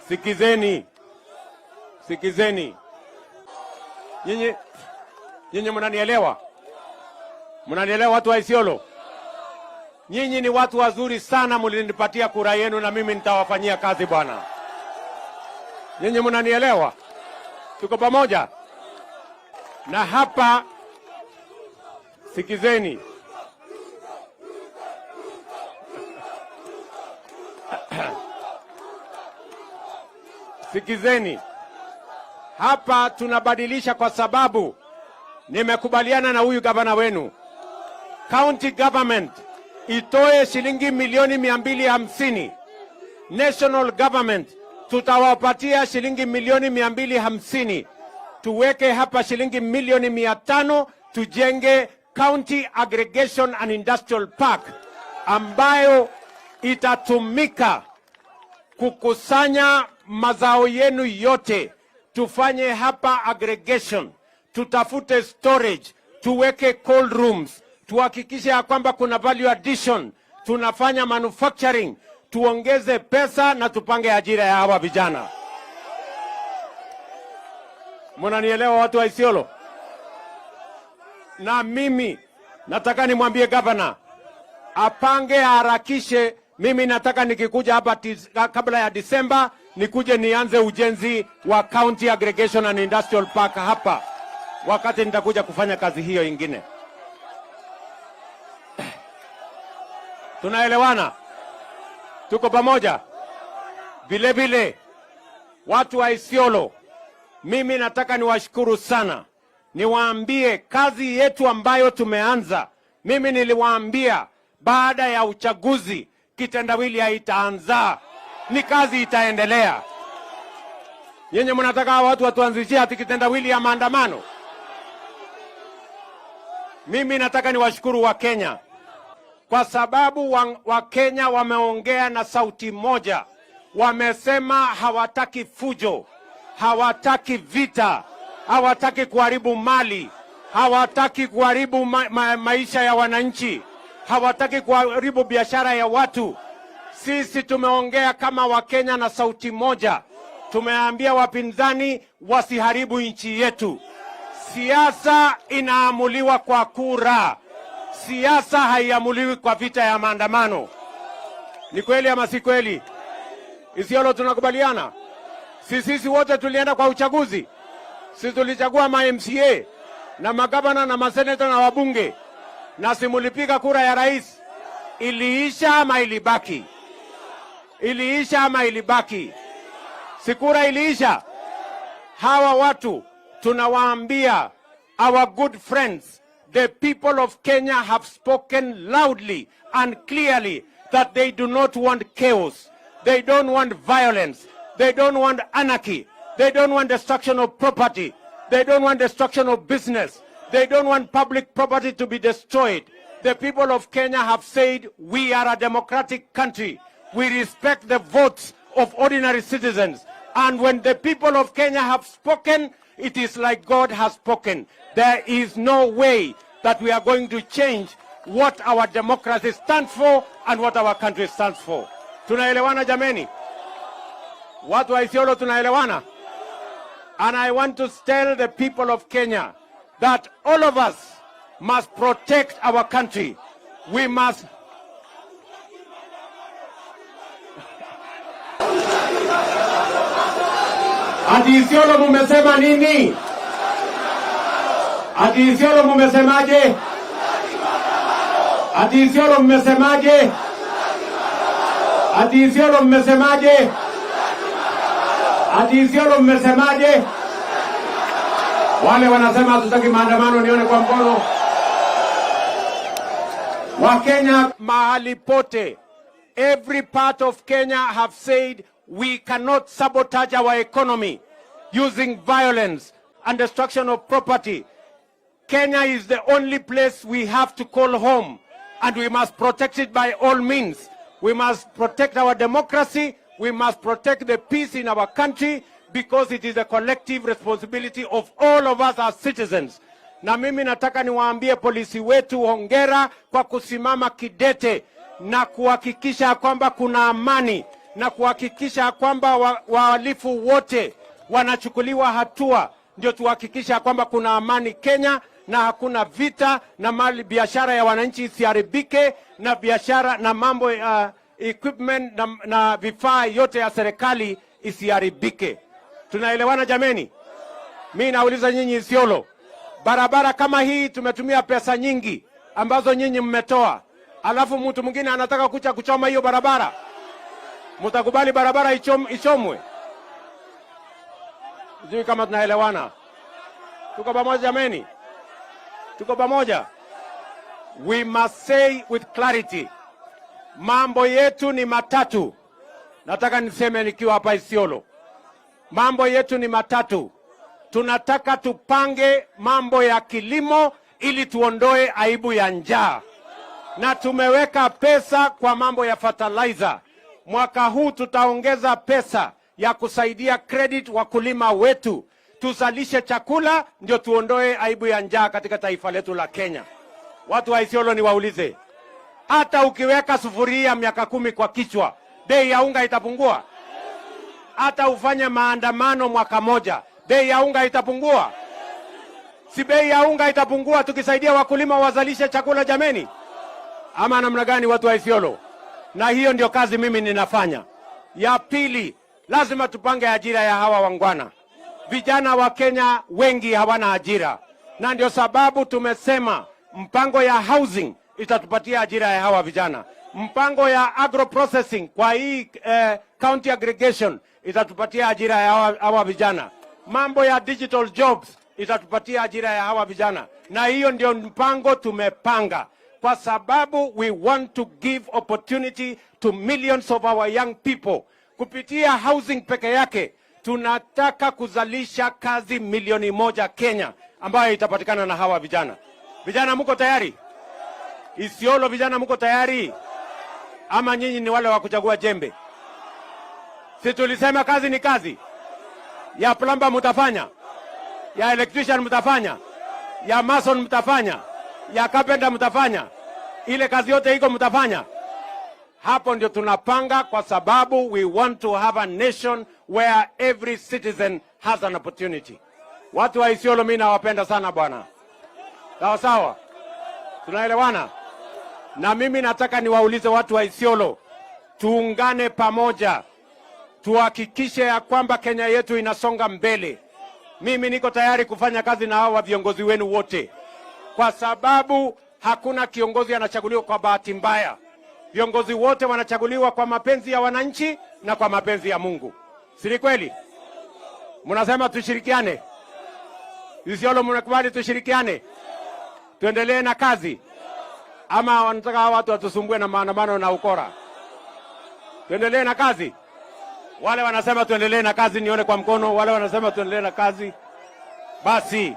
Sikizeni. Sikizeni. Nyinyi mnanielewa? Mnanielewa watu wa Isiolo? Nyinyi ni watu wazuri sana, mlinipatia kura yenu na mimi nitawafanyia kazi bwana. Nyinyi mnanielewa? Tuko pamoja? Na hapa sikizeni. Sikizeni. Hapa tunabadilisha kwa sababu nimekubaliana na huyu gavana wenu. County government itoe shilingi milioni 250. National government tutawapatia shilingi milioni 250. Tuweke hapa shilingi milioni 500 tujenge County Aggregation and Industrial Park ambayo itatumika kukusanya mazao yenu yote. Tufanye hapa aggregation, tutafute storage, tuweke cold rooms, tuhakikishe ya kwamba kuna value addition, tunafanya manufacturing, tuongeze pesa na tupange ajira ya hawa vijana. Mnanielewa watu wa Isiolo? Na mimi nataka nimwambie governor apange, harakishe. Mimi nataka nikikuja hapa kabla ya Disemba nikuje nianze ujenzi wa County Aggregation and Industrial Park hapa, wakati nitakuja kufanya kazi hiyo ingine. Tunaelewana? Tuko pamoja? Vile vile watu wa Isiolo, mimi nataka niwashukuru sana. Niwaambie kazi yetu ambayo tumeanza. Mimi niliwaambia baada ya uchaguzi kitendawili haitaanza, ni kazi itaendelea. Nyinyi mnataka watu watuanzishie ati kitendawili ya maandamano? Mimi nataka niwashukuru wa Kenya kwa sababu wa Kenya wameongea na sauti moja. Wamesema hawataki fujo, hawataki vita, hawataki kuharibu mali, hawataki kuharibu maisha ya wananchi, hawataki kuharibu biashara ya watu. Sisi tumeongea kama Wakenya na sauti moja. Tumeambia wapinzani wasiharibu nchi yetu. Siasa inaamuliwa kwa kura. Siasa haiamuliwi kwa vita ya maandamano. Ni kweli ama si kweli? Isiolo tunakubaliana? Sisi wote tulienda kwa uchaguzi. Sisi tulichagua ma MCA na magavana na maseneta na wabunge. Na simulipiga kura ya rais. Iliisha ama ilibaki? Iliisha ama ilibaki? Sikura iliisha. Hawa watu tunawaambia, our good friends, the people of Kenya have spoken loudly and clearly that they do not want chaos. They don't want violence. They don't want anarchy. They don't want destruction of property. They don't want destruction of business. They don't want public property to be destroyed. The people of Kenya have said, we are a democratic country. We respect the votes of ordinary citizens. And when the people of Kenya have spoken, it is like God has spoken. There is no way that we are going to change what our democracy stands for and what our country stands for. Tunaelewana jameni? Watu wa Isiolo tunaelewana? And I want to tell the people of Kenya that all of us must protect our country. We must... Ati Isiolo mumesema nini? Ati Isiolo mumesemaje? Ati Isiolo mumesemaje? Ati Isiolo mumesemaje? Ati Isiolo mumesemaje? Wale wanasema hatutaki maandamano nione kwa mkono. Wakenya mahali pote, every part of Kenya have said we cannot sabotage our economy using violence and destruction of property. Kenya is the only place we have to call home, and we must protect it by all means. We must protect our democracy. We must protect the peace in our country, because it is a collective responsibility of all of us as citizens. Na mimi nataka niwaambie polisi wetu hongera kwa kusimama kidete na kuhakikisha kwamba kuna amani na kuhakikisha kwamba wahalifu wote wanachukuliwa hatua, ndio tuhakikisha kwamba kuna amani Kenya na hakuna vita na mali biashara ya wananchi isiharibike na biashara na mambo equipment na vifaa yote ya serikali isiharibike. Tunaelewana jameni? Mimi nauliza nyinyi Isiolo, barabara kama hii tumetumia pesa nyingi ambazo nyinyi mmetoa, alafu mtu mwingine anataka kucha kuchoma hiyo barabara. Mtakubali barabara ichomwe? Sijui kama tunaelewana. Tuko pamoja jameni? Tuko pamoja? We must say with clarity, mambo yetu ni matatu. Nataka niseme nikiwa hapa Isiolo. Mambo yetu ni matatu. Tunataka tupange mambo ya kilimo ili tuondoe aibu ya njaa. Na tumeweka pesa kwa mambo ya fertilizer. Mwaka huu tutaongeza pesa ya kusaidia credit wakulima wetu. Tuzalishe chakula ndio tuondoe aibu ya njaa katika taifa letu la Kenya. Watu wa Isiolo niwaulize, hata ukiweka sufuria miaka 10 kwa kichwa, bei ya unga itapungua? Hata ufanye maandamano mwaka moja, bei ya unga itapungua? Si bei ya unga itapungua tukisaidia wakulima wazalishe chakula jameni? Ama namna gani watu wa Isiolo? Na hiyo ndio kazi mimi ninafanya. Ya pili, lazima tupange ajira ya hawa wangwana. Vijana wa Kenya wengi hawana ajira. Na ndio sababu tumesema mpango ya housing itatupatia ajira ya hawa vijana. Mpango ya agro processing kwa hii county aggregation itatupatia ajira ya hawa vijana. Mambo ya digital jobs itatupatia ajira ya hawa vijana. Na hiyo ndio mpango tumepanga. Kwa sababu we want to give opportunity to millions of our young people. Kupitia housing peke yake, tunataka kuzalisha kazi 1,000,000 Kenya ambayo itapatikana na hawa vijana. Vijana mko tayari? Isiolo vijana mko tayari? Ama nyinyi ni wale wa kuchagua jembe? Si tulisema kazi ni kazi? Ya plumber mtafanya? Ya electrician mtafanya? Ya mason mtafanya? Ya carpenter mtafanya? Ile kazi yote iko mtafanya? Hapo ndio tunapanga, kwa sababu we want to have a nation where every citizen has an opportunity. Watu wa Isiolo mimi nawapenda sana bwana. Sawa sawa? Tunaelewana? Na mimi nataka niwaulize watu wa Isiolo, tuungane pamoja. Tuhakikishe ya kwamba Kenya yetu inasonga mbele. Mimi niko tayari kufanya kazi na hawa viongozi wenu wote. Kwa sababu hakuna kiongozi anachaguliwa kwa bahati mbaya. Viongozi wote wanachaguliwa kwa mapenzi ya wananchi na kwa mapenzi ya Mungu. Si kweli? Mnasema tushirikiane? Isiolo mnakubali tushirikiane? Tuendelee na kazi? Ama wanataka hawa watu watusumbue na maandamano na ukora? Tuendelee na kazi? Wale wanasema tuendelee na kazi nione kwa mkono. Wale wanasema tuendelee na kazi. Basi